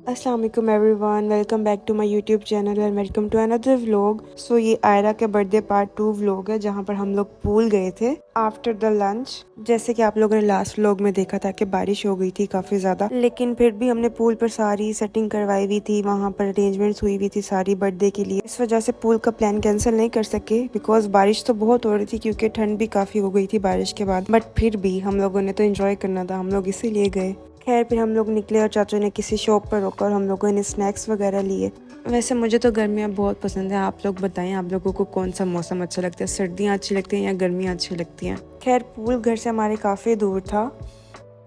अस्सलाम वालेकुम everyone, welcome back to my YouTube channel and welcome to another vlog. So ये आयरा के birthday part 2 vlog है जहाँ पर हम लोग पूल गए थे आफ्टर द लंच। जैसे कि आप लोगों ने लास्ट व्लॉग में देखा था कि बारिश हो गई थी काफी ज्यादा, लेकिन फिर भी हमने पूल पर सारी सेटिंग करवाई हुई थी, वहाँ पर अरेंजमेंट्स हुई हुई थी सारी बर्थडे के लिए। इस वजह से पूल का प्लान कैंसिल नहीं कर सके बिकॉज बारिश तो बहुत हो रही थी क्योंकि ठंड भी काफी हो गई थी बारिश के बाद। बट फिर भी हम लोगों ने तो एंजॉय करना था, हम लोग इसीलिए गए। खैर फिर हम लोग निकले और चाचू ने किसी शॉप पर रोकर हम लोगों ने स्नैक्स वगैरह लिए। वैसे मुझे तो गर्मियाँ बहुत पसंद है, आप लोग बताएं आप लोगों को कौन सा मौसम अच्छा लगता है, सर्दियाँ अच्छी लगती हैं या गर्मियाँ अच्छी लगती हैं। खैर पूल घर से हमारे काफ़ी दूर था।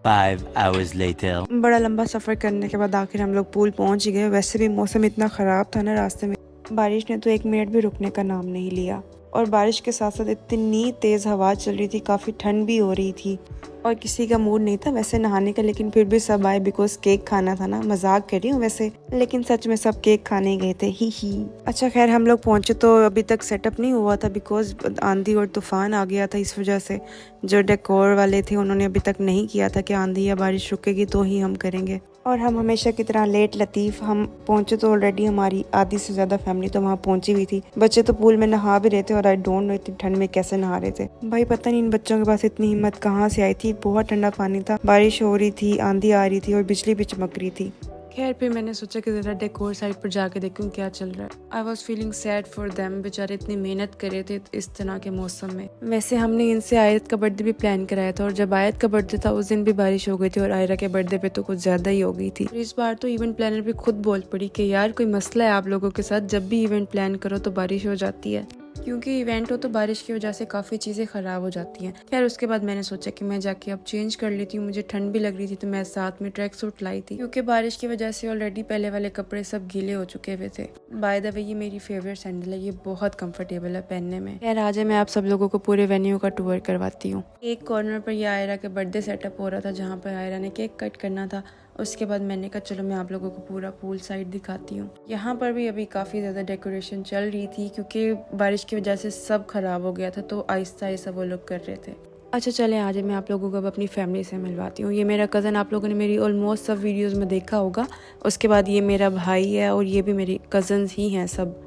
5 hours later. बड़ा लंबा सफ़र करने के बाद आखिर हम लोग पूल पहुँच गए। वैसे भी मौसम इतना ख़राब था ना रास्ते में, बारिश ने तो 1 मिनट भी रुकने का नाम नहीं लिया। और बारिश के साथ साथ इतनी तेज़ हवा चल रही थी, काफ़ी ठंड भी हो रही थी और किसी का मूड नहीं था वैसे नहाने का, लेकिन फिर भी सब आए बिकॉज केक खाना था ना। मजाक कर रही हूँ वैसे, लेकिन सच में सब केक खाने गए थे ही। अच्छा खैर हम लोग पहुंचे तो अभी तक सेटअप नहीं हुआ था बिकॉज आंधी और तूफान आ गया था। इस वजह से जो डेकोर वाले थे उन्होंने अभी तक नहीं किया था कि आंधी या बारिश रुकेगी तो ही हम करेंगे। और हम हमेशा की तरह लेट लतीफ़ हम पहुंचे तो ऑलरेडी हमारी आधी से ज़्यादा फैमिली तो वहाँ पहुंची हुई थी। बच्चे तो पूल में नहा भी रहे थे और आई डोंट नो इतनी ठंड में कैसे नहा रहे थे। भाई पता नहीं इन बच्चों के पास इतनी हिम्मत कहाँ से आई थी। बहुत ठंडा पानी था, बारिश हो रही थी, आंधी आ रही थी और बिजली भी चमक रही थी। खैर फिर मैंने सोचा कि ज़रा डेकोर साइड पर जाके देखूं क्या चल रहा है। I was feeling sad for them, बेचारे इतनी मेहनत कर रहे थे इस तरह के मौसम में। वैसे हमने इनसे आयत का बर्थडे भी प्लान कराया था और जब आयत का बर्थडे था उस दिन भी बारिश हो गई थी और आयरा के बर्थडे पे तो कुछ ज़्यादा ही हो गई थी। इस बार तो इवेंट प्लानर भी खुद बोल पड़ी कि यार कोई मसला है आप लोगों के साथ, जब भी इवेंट प्लान करो तो बारिश हो जाती है, क्योंकि इवेंट हो तो बारिश की वजह से काफ़ी चीज़ें ख़राब हो जाती हैं। खैर उसके बाद मैंने सोचा कि मैं जाके अब चेंज कर लेती हूँ, मुझे ठंड भी लग रही थी तो मैं साथ में ट्रैक सूट लाई थी क्योंकि बारिश की वजह से ऑलरेडी पहले वाले कपड़े सब गीले हो चुके हुए थे। बाय द वे ये मेरी फेवरेट सैंडल है, ये बहुत कंफर्टेबल है पहनने में। खैर आज मैं आप सब लोगों को पूरे वेन्यू का टूर करवाती हूँ। एक कॉर्नर पर ये आयरा के बर्थडे सेटअप हो रहा था जहाँ पर आयरा ने केक कट करना था। उसके बाद मैंने कहा चलो मैं आप लोगों को पूरा पूल साइड दिखाती हूँ। यहाँ पर भी अभी काफ़ी ज़्यादा डेकोरेशन चल रही थी क्योंकि बारिश की वजह से सब खराब हो गया था तो आहिस्ता आहिस्ता वो लोग कर रहे थे। अच्छा चले आज मैं आप लोगों को अब अपनी फैमिली से मिलवाती हूँ। ये मेरा कज़न, आप लोगों ने मेरी ऑलमोस्ट सब वीडियोज़ में देखा होगा। उसके बाद ये मेरा भाई है और ये भी मेरी कज़न्स ही हैं सब,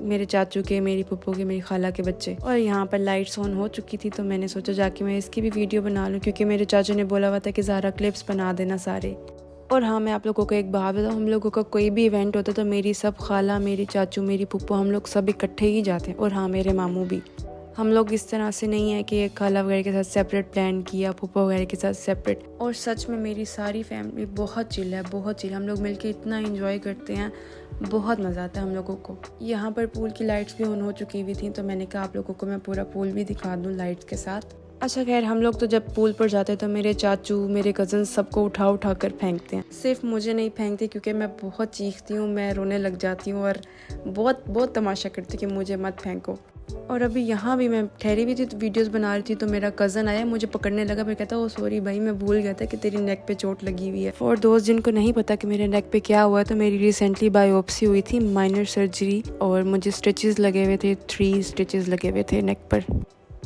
मेरे चाचू के, मेरी पप्पू के, मेरी खाला के बच्चे। और यहाँ पर लाइट्स ऑन हो चुकी थी तो मैंने सोचा जाके मैं इसकी भी वीडियो बना लूँ क्योंकि मेरे चाचू ने बोला हुआ था कि ज़ारा क्लिप्स बना देना सारे। और हाँ मैं आप लोगों को एक बात बताऊँ, हम लोगों का कोई भी इवेंट होता तो मेरी सब खाला, मेरी चाचू, मेरी पुप्पो, हम लोग सब इकट्ठे ही जाते हैं। और हाँ मेरे मामू भी। हम लोग इस तरह से नहीं है कि एक खाला वगैरह के साथ सेपरेट प्लान किया, पुप्पो वगैरह के साथ सेपरेट। और सच में मेरी सारी फैमिली बहुत चिल है, बहुत चिल। हम लोग मिलके इतना एंजॉय करते हैं, बहुत मज़ा आता है हम लोगों को। यहाँ पर पूल की लाइट्स भी ऑन हो चुकी हुई थी तो मैंने कहा आप लोगों को मैं पूरा पूल भी दिखा दूँ लाइट्स के साथ। अच्छा खैर हम लोग तो जब पूल पर जाते हैं तो मेरे चाचू, मेरे कज़न सबको उठा उठा कर फेंकते हैं। सिर्फ मुझे नहीं फेंकते क्योंकि मैं बहुत चीखती हूँ, मैं रोने लग जाती हूँ और बहुत तमाशा करती कि मुझे मत फेंको। और अभी यहाँ भी मैं ठहरी हुई थी तो वीडियोस बना रही थी तो मेरा कज़न आया, मुझे पकड़ने लगा। मैं कहता ओ सॉरी भाई, मैं भूल गया था कि तेरी नेक पे चोट लगी हुई है। और दोस्त जिनको नहीं पता कि मेरे नेक पे क्या हुआ है तो मेरी रिसेंटली बायोप्सी हुई थी, माइनर सर्जरी, और मुझे स्टिचेस लगे हुए थे, 3 स्टिचेस लगे हुए थे नेक पर।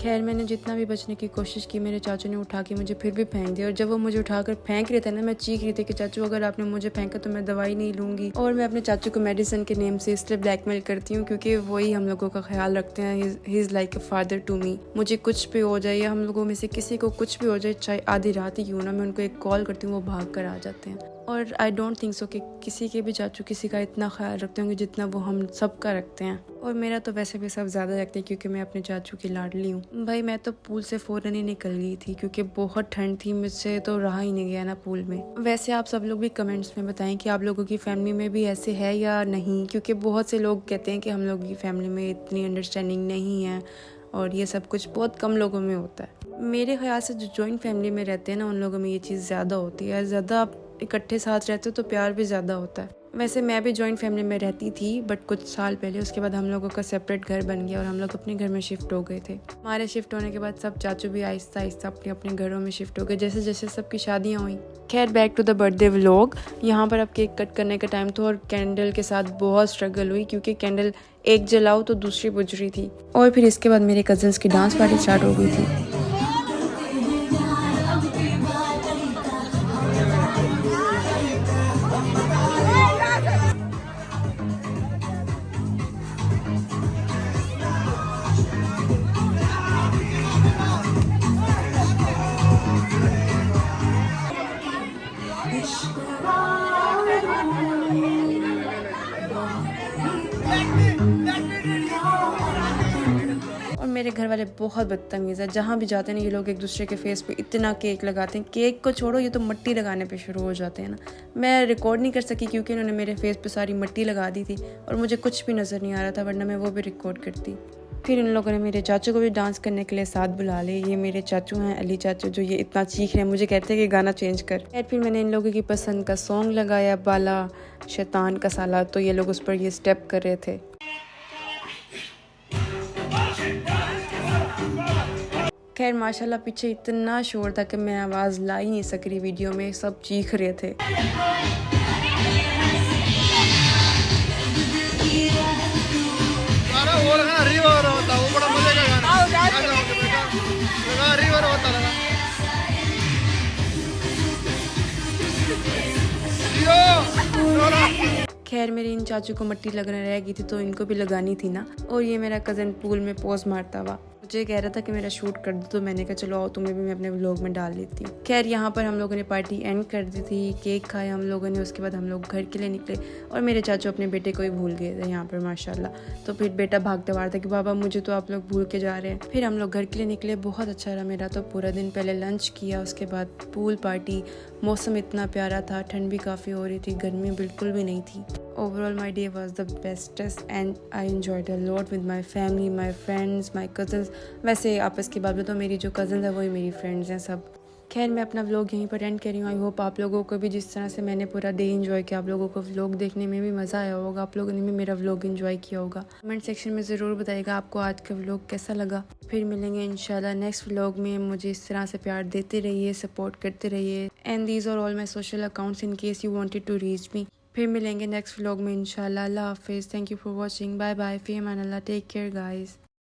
खैर मैंने जितना भी बचने की कोशिश की मेरे चाचू ने उठा के मुझे फिर भी फेंक दिया। और जब वो मुझे उठाकर फेंक रहे थे ना, मैं चीख रही थी कि चाचू अगर आपने मुझे फेंका तो मैं दवाई नहीं लूँगी। और मैं अपने चाचू को मेडिसिन के नेम से इसलिए ब्लैकमेल करती हूँ क्योंकि वही हम लोगों का ख्याल रखते हैं। He is like a father to me. मुझे कुछ भी हो जाए या हम लोगों में से किसी को कुछ भी हो जाए, चाहे आधी रात ही क्यों ना, मैं उनको एक कॉल करती हूँ, वो भाग कर आ जाते हैं। और आई डोंट थिंक सो कि किसी के भी चाचू किसी का इतना ख्याल रखते होंगे जितना वो हम सब का रखते हैं। और मेरा तो वैसे भी सब ज़्यादा रखते हैं क्योंकि मैं अपने चाचू की लाडली हूँ। भाई मैं तो पूल से फ़ौरन ही निकल गई थी क्योंकि बहुत ठंड थी, मुझसे तो रहा ही नहीं गया ना पूल में। वैसे आप सब लोग भी कमेंट्स में बताएं कि आप लोगों की फैमिली में भी ऐसे है या नहीं, क्योंकि बहुत से लोग कहते हैं कि हम लोग की फैमिली में इतनी अंडरस्टैंडिंग नहीं है और ये सब कुछ बहुत कम लोगों में होता है। मेरे ख्याल से जो जॉइंट फैमिली में रहते हैं ना, उन लोगों में ये चीज़ ज़्यादा होती है। ज़्यादा आप इकट्ठे साथ रहते हो तो प्यार भी ज़्यादा होता है। वैसे मैं भी जॉइंट फैमिली में रहती थी बट कुछ साल पहले, उसके बाद हम लोगों का सेपरेट घर बन गया और हम लोग अपने घर में शिफ्ट हो गए थे। हमारे शिफ्ट होने के बाद सब चाचू भी आहिस्ता आहिस्ता अपने अपने घरों में शिफ्ट हो गए जैसे जैसे सबकी शादियाँ हुई। खैर back to the birthday vlog. यहाँ पर अब केक कट करने का टाइम था और कैंडल के साथ बहुत स्ट्रगल हुई क्योंकि कैंडल एक जलाओ तो दूसरी बुझ रही थी। और फिर इसके बाद मेरे कजन्स की डांस पार्टी स्टार्ट हो गई थी। और मेरे घर वाले बहुत बदतमीज़ है, जहाँ भी जाते हैं ना ये लोग एक दूसरे के फेस पे इतना केक लगाते हैं। केक को छोड़ो, ये तो मिट्टी लगाने पे शुरू हो जाते हैं ना। मैं रिकॉर्ड नहीं कर सकी क्योंकि उन्होंने मेरे फेस पे सारी मिट्टी लगा दी थी और मुझे कुछ भी नज़र नहीं आ रहा था, वरना मैं वो भी रिकॉर्ड करती। फिर इन लोगों ने मेरे चाचू को भी डांस करने के लिए साथ बुला ले। ये मेरे चाचू हैं अली चाचू, जो ये इतना चीख रहे हैं, मुझे कहते हैं कि गाना चेंज कर। फिर मैंने इन लोगों की पसंद का सॉन्ग लगाया, बाला शैतान का साला, तो ये लोग उस पर ये स्टेप कर रहे थे। खैर माशाल्लाह पीछे इतना शोर था कि मैं आवाज़ ला ही नहीं सक रही, वीडियो में सब चीख रहे थे। वो लगा रिवर होता, वो बड़ा मजे का गाना रिवर होता लगा। खैर मेरे इन चाचू को मिट्टी लगने रह गई थी तो इनको भी लगानी थी ना। और ये मेरा कज़न पूल में पोज मारता हुआ मुझे कह रहा था कि मेरा शूट कर दो, तो मैंने कहा चलो आओ तुम्हें भी मैं अपने व्लॉग में डाल लेती हूँ। खैर यहाँ पर हम लोगों ने पार्टी एंड कर दी थी, केक खाया हम लोगों ने, उसके बाद हम लोग घर के लिए निकले और मेरे चाचू अपने बेटे को ही भूल गए थे यहाँ पर माशाल्लाह। तो फिर बेटा भागते भागता कि बाबा मुझे तो आप लोग भूल के जा रहे हैं। फिर हम लोग घर के लिए निकले, बहुत अच्छा रहा मेरा तो पूरा दिन। पहले लंच किया, उसके बाद पूल पार्टी, मौसम इतना प्यारा था, ठंड भी काफ़ी हो रही थी, गर्मी बिल्कुल भी नहीं थी। Overall, my day was the bestest and I enjoyed a lot with my family, my friends, my cousins. वैसे आपस की बात में तो मेरी जो कज़न्स हैं वही मेरी फ्रेंड्स हैं सब। खैर मैं अपना व्लॉग यहीं पर एंड कर रही हूँ। आई होप आप लोगों को भी जिस तरह से मैंने पूरा डे एंजॉय किया, आप लोगों को व्लॉग देखने में भी मज़ा आया होगा, आप लोगों ने भी मेरा व्लॉग एंजॉय किया होगा। कमेंट सेक्शन में ज़रूर बताइएगा आपको आज का व्लॉग कैसा लगा। फिर मिलेंगे इंशाल्लाह नेक्स्ट व्लॉग में। मुझे इस तरह से प्यार देते रहिए, सपोर्ट करते रहिए। And these are all my social accounts in case you wanted to reach me. फिर मिलेंगे नेक्स्ट व्लॉग में इंशाल्लाह। अल्लाह हाफिज़। Thank you for watching. Bye bye. फ़ी अमान अल्लाह। Take care guys.